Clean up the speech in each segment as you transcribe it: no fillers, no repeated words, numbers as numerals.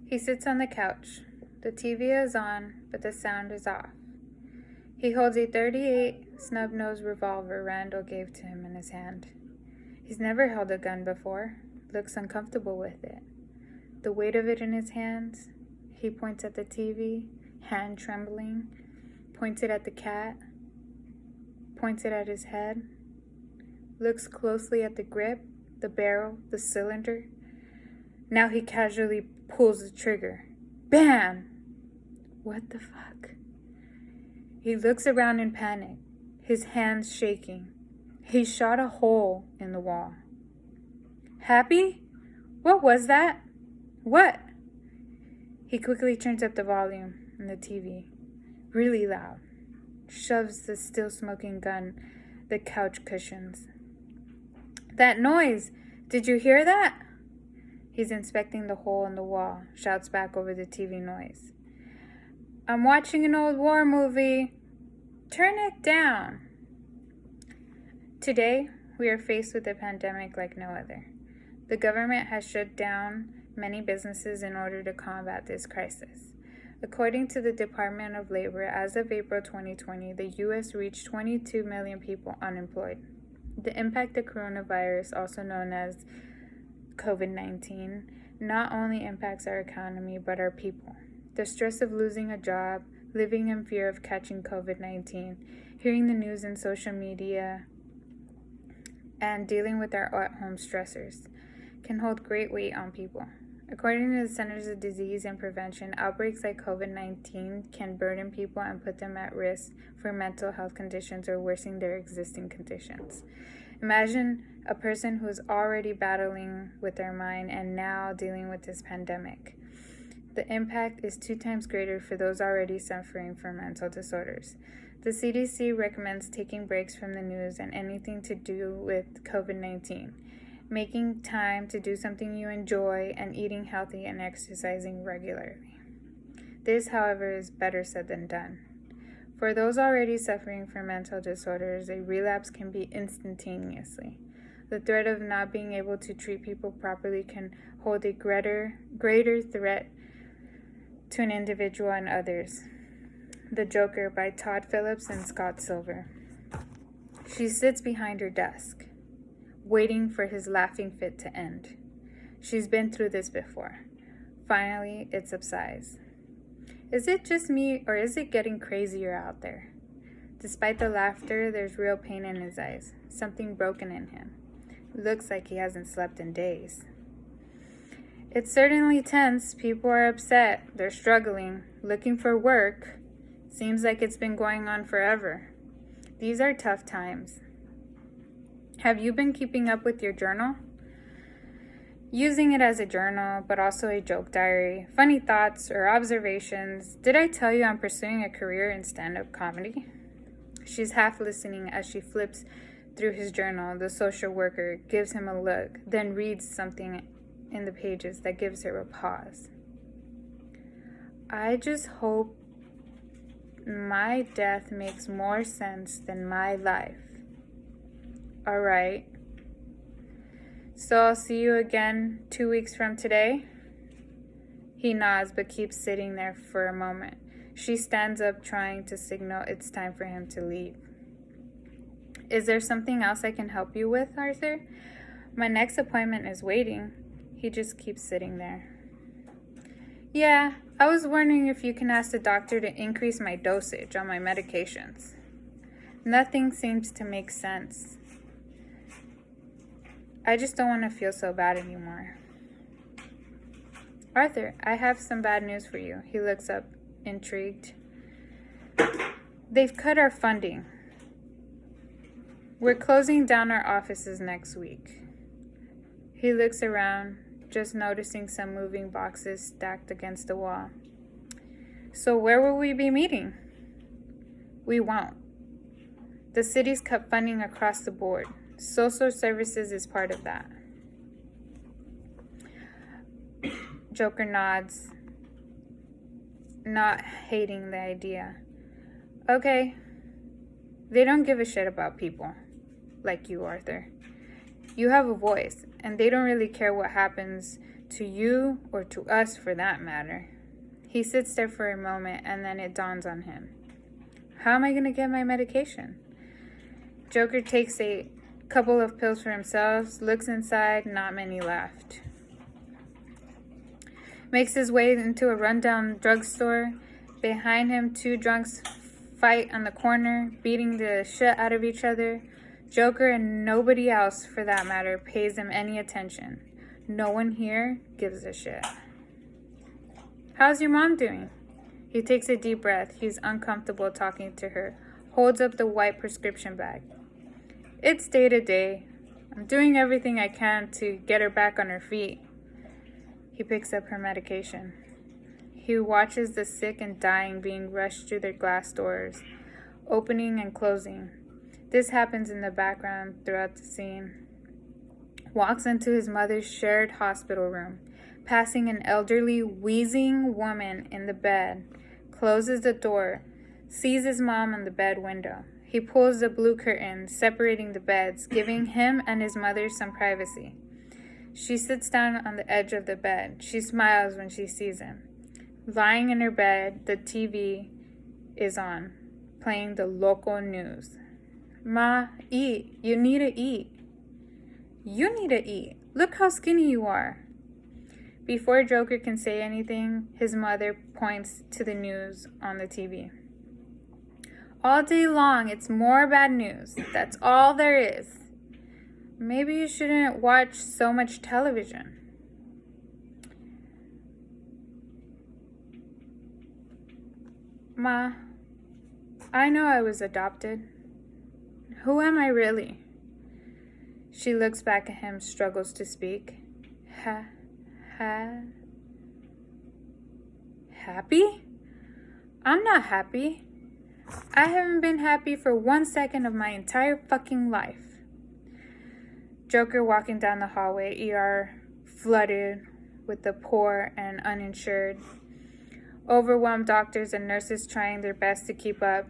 He sits on the couch. The TV is on, but the sound is off. He holds a .38 snub-nosed revolver Randall gave to him in his hand. He's never held a gun before, looks uncomfortable with it. The weight of it in his hands. He points at the TV, hand trembling, points it at the cat, points it at his head, looks closely at the grip, the barrel, the cylinder. Now he casually pulls the trigger. Bam! What the fuck? He looks around in panic, his hands shaking. He shot a hole in the wall. Happy? What was that? What? He quickly turns up the volume on the TV, really loud, shoves the still smoking gun the couch cushions. That noise! Did you hear that? He's inspecting the hole in the wall, shouts back over the TV noise. I'm watching an old war movie. Turn it down. Today, we are faced with a pandemic like no other. The government has shut down many businesses in order to combat this crisis. According to the Department of Labor, as of April 2020, the U.S. reached 22 million people unemployed. The impact of coronavirus, also known as COVID-19, not only impacts our economy, but our people. The stress of losing a job, living in fear of catching COVID-19, hearing the news and social media, and dealing with our at-home stressors can hold great weight on people. According to the Centers of Disease and Prevention, outbreaks like COVID-19 can burden people and put them at risk for mental health conditions or worsening their existing conditions. Imagine a person who is already battling with their mind and now dealing with this pandemic. The impact is 2 times greater for those already suffering from mental disorders. The CDC recommends taking breaks from the news and anything to do with COVID-19, making time to do something you enjoy, and eating healthy and exercising regularly. This, however, is better said than done. For those already suffering from mental disorders, a relapse can be instantaneously. The threat of not being able to treat people properly can hold a greater threat to an individual and others. The Joker by Todd Phillips and Scott Silver. She sits behind her desk, waiting for his laughing fit to end. She's been through this before. Finally, it subsides. Is it just me, or is it getting crazier out there? Despite the laughter, there's real pain in his eyes, something broken in him. It looks like he hasn't slept in days. It's certainly tense. People are upset. They're struggling, looking for work. Seems like it's been going on forever. These are tough times. Have you been keeping up with your journal? Using it as a journal, but also a joke diary, funny thoughts or observations. Did I tell you I'm pursuing a career in stand-up comedy? She's half listening as she flips through his journal. The social worker gives him a look, then reads something in the pages that gives her a pause. I just hope my death makes more sense than my life. All right. So I'll see you again 2 weeks from today? He nods but keeps sitting there for a moment. She stands up, trying to signal it's time for him to leave. Is there something else I can help you with, Arthur? My next appointment is waiting. He just keeps sitting there. Yeah, I was wondering if you can ask the doctor to increase my dosage on my medications. Nothing seems to make sense. I just don't want to feel so bad anymore. Arthur, I have some bad news for you. He looks up, intrigued. They've cut our funding. We're closing down our offices next week. He looks around, just noticing some moving boxes stacked against the wall. So where will we be meeting? We won't. The city's cut funding across the board. Social services is part of that. Joker nods, not hating the idea. Okay. They don't give a shit about people like you, Arthur. You have a voice, and they don't really care what happens To you, or to us for that matter. He sits there for a moment and then it dawns on him. How am I going to get my medication? Joker takes a couple of pills for himself, looks inside, not many left. Makes his way into a rundown drugstore. Behind him, two drunks fight on the corner, beating the shit out of each other. Joker and nobody else, for that matter, pays him any attention. No one here gives a shit. How's your mom doing? He takes a deep breath. He's uncomfortable talking to her. Holds up the white prescription bag. It's day to day. I'm doing everything I can to get her back on her feet. He picks up her medication. He watches the sick and dying being rushed through their glass doors, opening and closing. This happens in the background throughout the scene. Walks into his mother's shared hospital room, passing an elderly, wheezing woman in the bed, closes the door, sees his mom on the bed window. He pulls the blue curtain, separating the beds, giving him and his mother some privacy. She sits down on the edge of the bed. She smiles when she sees him. Lying in her bed, the TV is on, playing the local news. Ma, eat. You need to eat. You need to eat. Look how skinny you are. Before Joker can say anything, his mother points to the news on the TV. All day long, it's more bad news. That's all there is. Maybe you shouldn't watch so much television. Ma, I know I was adopted. Who am I really? She looks back at him, struggles to speak. Happy? I'm not happy. I haven't been happy for 1 second of my entire fucking life. Joker walking down the hallway, ER flooded with the poor and uninsured. Overwhelmed doctors and nurses trying their best to keep up.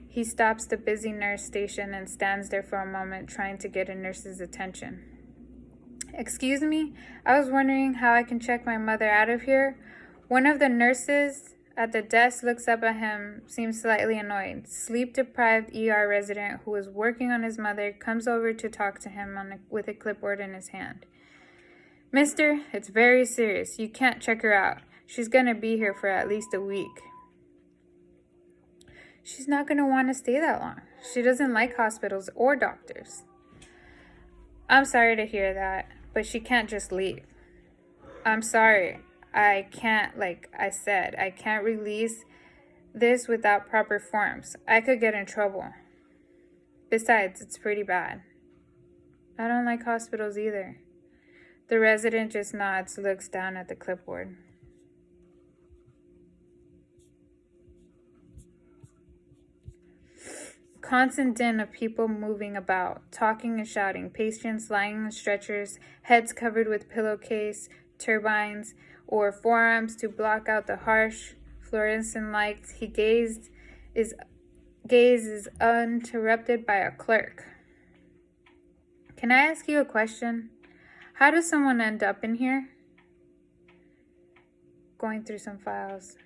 He stops the busy nurse station and stands there for a moment trying to get a nurse's attention. Excuse me, I was wondering how I can check my mother out of here. One of the nurses at the desk looks up at him, seems slightly annoyed. Sleep-deprived ER resident who is working on his mother comes over to talk to him with a clipboard in his hand. Mister, it's very serious. You can't check her out. She's going to be here for at least a week. She's not going to want to stay that long. She doesn't like hospitals or doctors. I'm sorry to hear that, but she can't just leave. I'm sorry. I can't, like I said, I can't release this without proper forms. I could get in trouble. Besides, it's pretty bad. I don't like hospitals either. The resident just nods, looks down at the clipboard. Constant din of people moving about, talking and shouting, patients lying on stretchers, heads covered with pillowcase, turbines, or forearms to block out the harsh fluorescent lights. His gaze is uninterrupted by a clerk. Can I ask you a question? How does someone end up in here? Going through some files.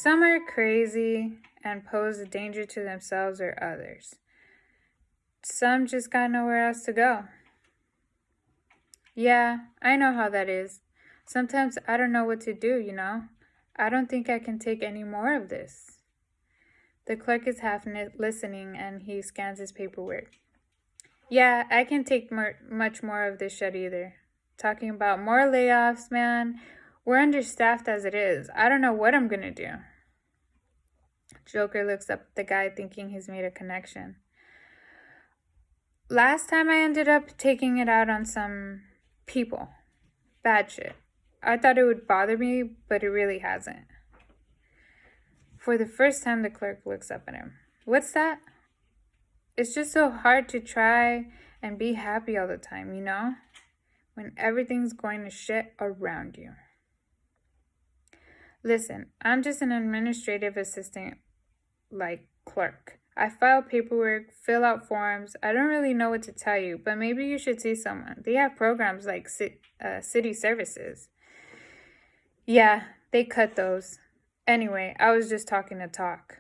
Some are crazy and pose a danger to themselves or others. Some just got nowhere else to go. Yeah, I know how that is. Sometimes I don't know what to do, you know. I don't think I can take any more of this. The clerk is half listening and he scans his paperwork. Yeah, I can't take much more of this shit either. Talking about more layoffs, man. We're understaffed as it is. I don't know what I'm gonna do. Joker looks up at the guy thinking he's made a connection. Last time I ended up taking it out on some people. Bad shit. I thought it would bother me, but it really hasn't. For the first time, the clerk looks up at him. What's that? It's just so hard to try and be happy all the time, you know? When everything's going to shit around you. Listen, I'm just an administrative assistant, like clerk. I file paperwork, fill out forms. I don't really know what to tell you, but maybe you should see someone. They have programs like city services. Yeah, they cut those. Anyway, I was just talking to talk.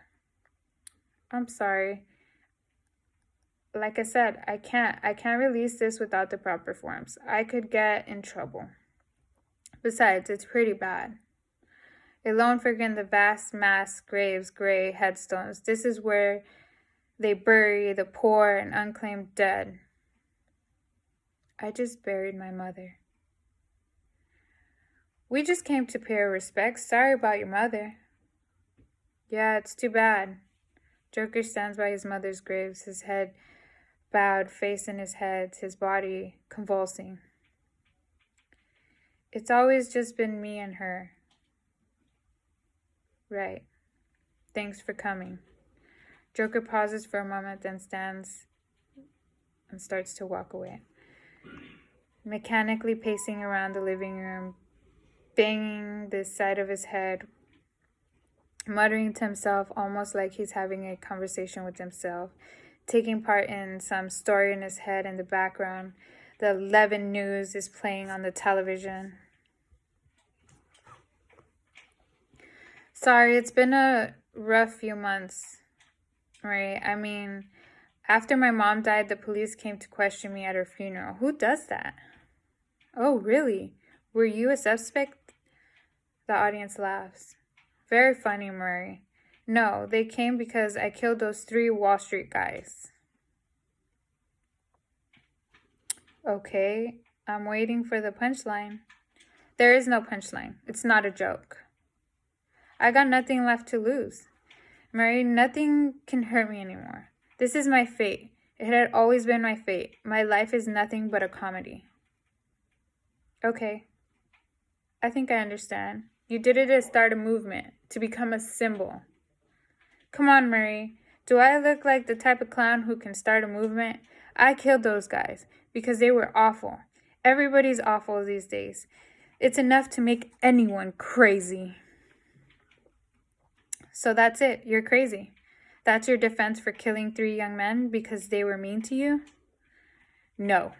I'm sorry. Like I said, I can't release this without the proper forms. I could get in trouble. Besides, it's pretty bad. Alone forget the vast mass graves, gray headstones. This is where they bury the poor and unclaimed dead. I just buried my mother. We just came to pay our respects. Sorry about your mother. Yeah, it's too bad. Joker stands by his mother's graves, his head bowed, face in his head, his body convulsing. It's always just been me and her. Right. Thanks for coming. Joker pauses for a moment, then stands and starts to walk away. Mechanically pacing around the living room, banging the side of his head, muttering to himself almost like he's having a conversation with himself, taking part in some story in his head. In the background, the 11 News is playing on the television. Sorry, it's been a rough few months, right? I mean, after my mom died, the police came to question me at her funeral. Who does that? Oh, really? Were you a suspect? The audience laughs. Very funny, Murray. No, they came because I killed those 3 Wall Street guys. Okay, I'm waiting for the punchline. There is no punchline. It's not a joke. I got nothing left to lose. Murray, nothing can hurt me anymore. This is my fate. It had always been my fate. My life is nothing but a comedy. Okay. I think I understand. You did it to start a movement, to become a symbol. Come on, Murray. Do I look like the type of clown who can start a movement? I killed those guys because they were awful. Everybody's awful these days. It's enough to make anyone crazy. So that's it. You're crazy. That's your defense for killing 3 young men because they were mean to you? No.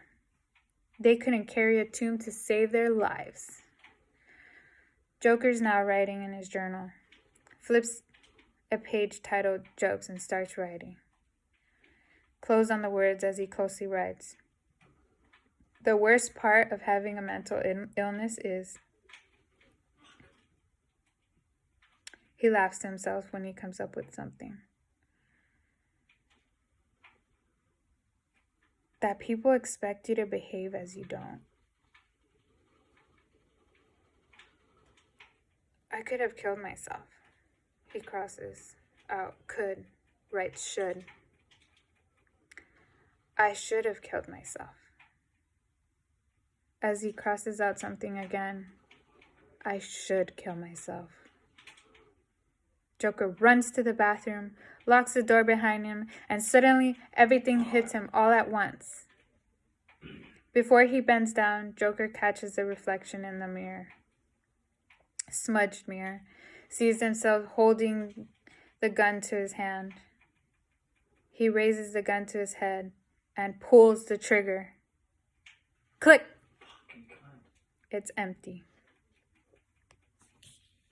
They couldn't carry a tomb to save their lives. Joker's now writing in his journal. Flips a page titled Jokes and starts writing. Close on the words as he closely writes. The worst part of having a mental illness is... He laughs to himself when he comes up with something. That people expect you to behave as you don't. I could have killed myself. He crosses out could, writes should. I should have killed myself. As he crosses out something again, I should kill myself. Joker runs to the bathroom, locks the door behind him, and suddenly everything hits him all at once. Before he bends down, Joker catches the reflection in the mirror. Smudged mirror, sees himself holding the gun to his hand. He raises the gun to his head and pulls the trigger. Click! It's empty.